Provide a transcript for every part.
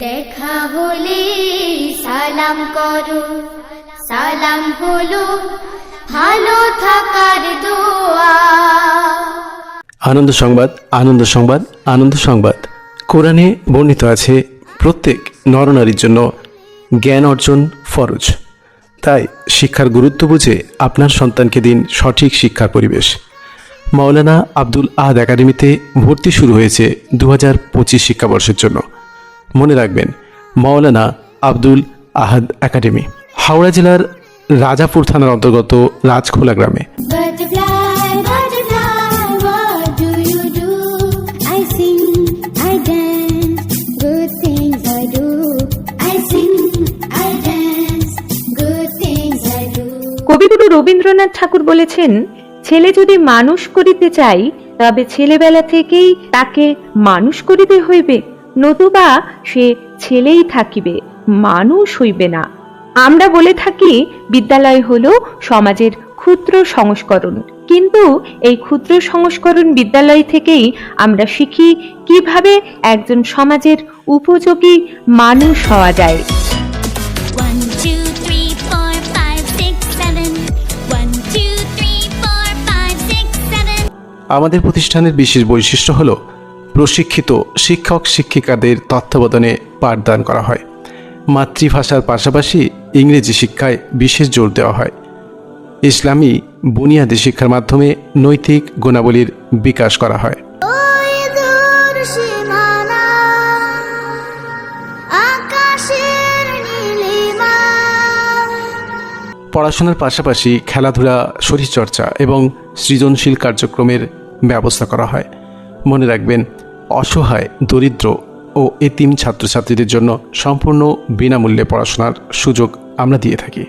দেখা হলে সালাম করো, সালাম হলো ভালো থাকার দোয়া। আনন্দ সংবাদ, আনন্দ সংবাদ, আনন্দ সংবাদ। কোরআনে বর্ণিত আছে প্রত্যেক নরনারীর জন্য জ্ঞান অর্জন ফরজ। তাই শিক্ষার গুরুত্ব বুঝে আপনার সন্তানকে দিন সঠিক শিক্ষার পরিবেশ। মাওলানা আব্দুল আহাদ একাডেমিতে ভর্তি শুরু হয়েছে 2025 শিক্ষাবর্ষের জন্য। মনে রাখবেন, মাওলানা আব্দুল আহাদ একাডেমি, হাওড়া জেলার রাজাপুর থানার অন্তর্গত রাজখোলা গ্রামে। Butterfly, butterfly, what do you do? I sing, I dance, good things I do. I sing, I dance, good things I do. কবিগুরু রবীন্দ্রনাথ ঠাকুর বলেছেন, ছেলে যদি মানুষ করিতে চাই তবে ছেলেবেলা থেকেই তাকে মানুষ করিতে হইবে, নতুবা সে ছেলেই থাকিবে, মানুষ হইবে না। আমরা বলে থাকি বিদ্যালয় হলো সমাজের ক্ষুদ্র সংস্করণ, কিন্তু এই ক্ষুদ্র সংস্করণ বিদ্যালয় থেকেই আমরা শিখি কিভাবে একজন সমাজের উপযোগী মানুষ হওয়া যায়। 1 2 3 4 5 6 7 1 2 3 4 5 6 7 আমাদের প্রতিষ্ঠানের বিশেষ বৈশিষ্ট্য হল প্রশিক্ষিত শিক্ষক শিক্ষিকাদের তত্ত্বাবধানে পাঠদান করা হয়। মাতৃভাষার পাশাপাশি ইংরেজি শিক্ষায় বিশেষ জোর দেওয়া হয়। ইসলামী বুনিয়াদী শিক্ষার মাধ্যমে নৈতিক গুণাবলীর বিকাশ করা হয়। ওই দূর সীমানা, আকাশের নীলিমা। পড়াশোনার পাশাপাশি খেলাধুলা, শরীরচর্চা এবং সৃজনশীল কার্যক্রমের ব্যবস্থা করা হয়। মনে রাখবেন, অসহায়, দরিদ্র ও এতিম ছাত্রছাত্রীদের জন্য সম্পূর্ণ বিনামূল্যে পড়াশোনার সুযোগ আমরা দিয়ে থাকি।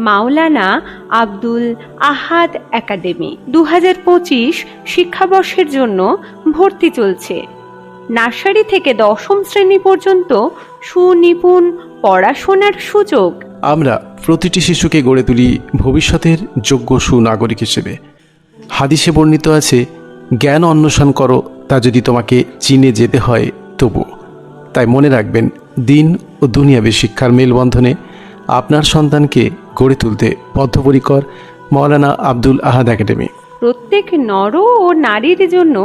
মাওলানা আব্দুল আহাদ একাডেমি 2025 শিক্ষাবর্ষের জন্য ভর্তি চলছে। নার্সারি থেকে 10ম শ্রেণী পর্যন্ত সুনিপুণ পড়াশোনার সুযোগ। আমরা প্রতিটি শিশুকে গড়ে তুলি ভবিষ্যতের যোগ্য সুনাগরিক হিসেবে। হাদিসে বর্ণিত আছে, জ্ঞান অন্বেষণ করো, তা যদি তোমাকে চীনে যেতে হয় তবু। তাই মনে রাখবেন, দিন ও দুনিয়াবী শিক্ষার মেলবন্ধনে আপনার সন্তানকে গড়ে তুলতে বদ্ধপরিকর মাওলানা আব্দুল আহাদ একাডেমি। প্রত্যেক নর ও নারীর জন্য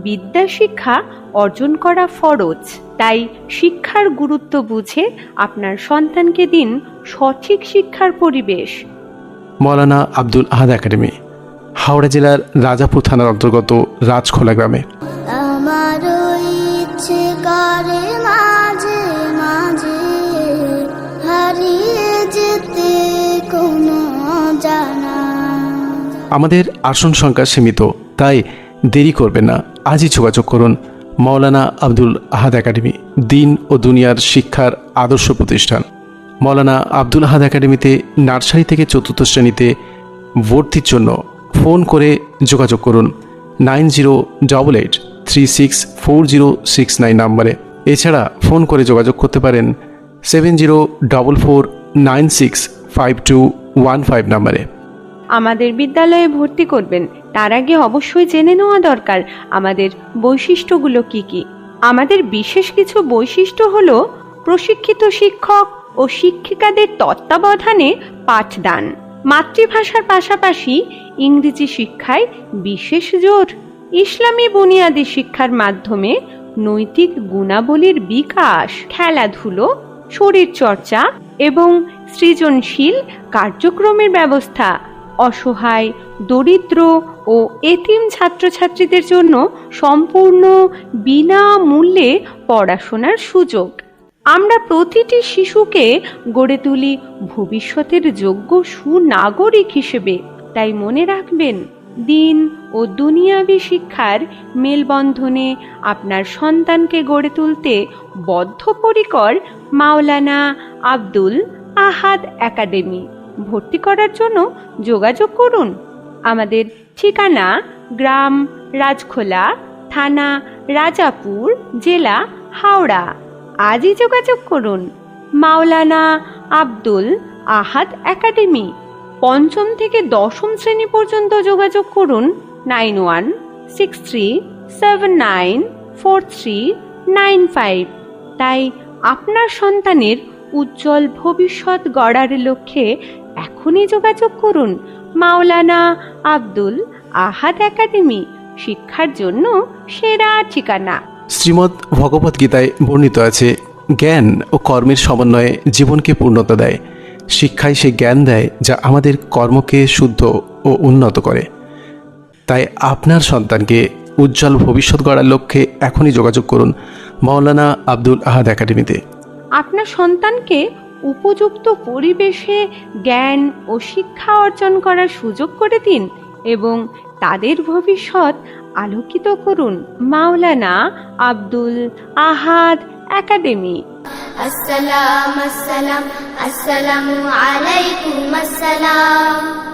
বিদ্যা শিক্ষা অর্জন করা ফরজ। তাই শিক্ষার গুরুত্ব বুঝে আপনার সন্তানকে দিন সঠিক শিক্ষার পরিবেশ। মাওলানা আব্দুল আহাদ একাডেমি, হাওড়া জেলার রাজাপুর থানার অন্তর্গত রাজখোলা গ্রামে। আমারও ইচ্ছে করে মাঝে মাঝে হারিয়ে যেতে কোনো জানা। আমাদের আসন সংখ্যা সীমিত, তাই দেরি করবেন না, আজই যোগাযোগ করুন। মাওলানা আব্দুল আহাদ একাডেমি, দিন ও দুনিয়ার শিক্ষার আদর্শ প্রতিষ্ঠান। মাওলানা আব্দুল আহাদ একাডেমিতে নার্সারি থেকে 4র্থ শ্রেণীতে ভর্তির জন্য ফোন করে যোগাযোগ করুন 9088364069 নম্বরে। এছাড়া ফোন করে যোগাযোগ করতে পারেন 7044965215 নম্বরে। আমাদের বিদ্যালয়ে ভর্তি করবেন তার আগে অবশ্যই জেনে নেওয়া দরকার আমাদের বৈশিষ্ট্যগুলো কি কি। আমাদের বিশেষ কিছু বৈশিষ্ট্য হলো প্রশিক্ষিত শিক্ষক ও শিক্ষিকাদের তত্ত্বাবধানে পাঠদান, মাতৃভাষার পাশাপাশি ইংরেজি শিক্ষায় বিশেষ জোর, ইসলামী বুনিয়াদী শিক্ষার মাধ্যমে নৈতিক গুণাবলীর বিকাশ, খেলাধুলো, শরীরচর্চা এবং সৃজনশীল কার্যক্রমের ব্যবস্থা, অসহায়, দরিদ্র ও এতিম ছাত্রছাত্রীদের জন্য সম্পূর্ণ বিনামূল্যে পড়াশোনার সুযোগ। আমরা প্রতিটি শিশুকে গড়ে তুলি ভবিষ্যতের যোগ্য সুনাগরিক হিসেবে। তাই মনে রাখবেন, দিন ও দুনিয়াবী শিক্ষার মেলবন্ধনে আপনার সন্তানকে গড়ে তুলতে বদ্ধপরিকর মাওলানা আব্দুল আহাদ একাডেমি। ভর্তি করার জন্য যোগাযোগ করুন। আমাদের ঠিকানা গ্রাম রাজখোলা, থানা রাজাপুর, জেলা হাওড়া। আজই যোগাযোগ করুন। মাওলানা আব্দুল আহাদ একাডেমি, 5ম থেকে 10ম শ্রেণী পর্যন্ত যোগাযোগ করুন 9163794395। তাই আপনার সন্তানের উজ্জ্বল ভবিষ্যৎ গড়ার লক্ষ্যে এখনই যোগাযোগ করুন মাওলানা আব্দুল আহাদ একাডেমি, শিক্ষার জন্য সেরা ঠিকানা। শ্রীমদ্ ভগবদ্ গীতায় বর্ণিত আছে, জ্ঞান ও কর্মের সমন্বয়ে জীবনকে পূর্ণতা দেয়। শিক্ষায় সে জ্ঞান দেয় যা আমাদের কর্মকে শুদ্ধ ও উন্নত করে। তাই আপনার সন্তানকে উজ্জ্বল ভবিষ্যৎ গড়ার লক্ষ্যে এখনই যোগাযোগ করুন মাওলানা আব্দুল আহাদ একাডেমিতে। আপনার সন্তানকে উপযুক্ত পরিবেশে জ্ঞান ও শিক্ষা অর্জন করার সুযোগ করে দিন এবং তাদের ভবিষ্যৎ আলোকিত করুন। মাওলানা আব্দুল আহাদ একাডেমি। আসসালাম আসসালাম আসসালামু আলাইকুম আসসালাম।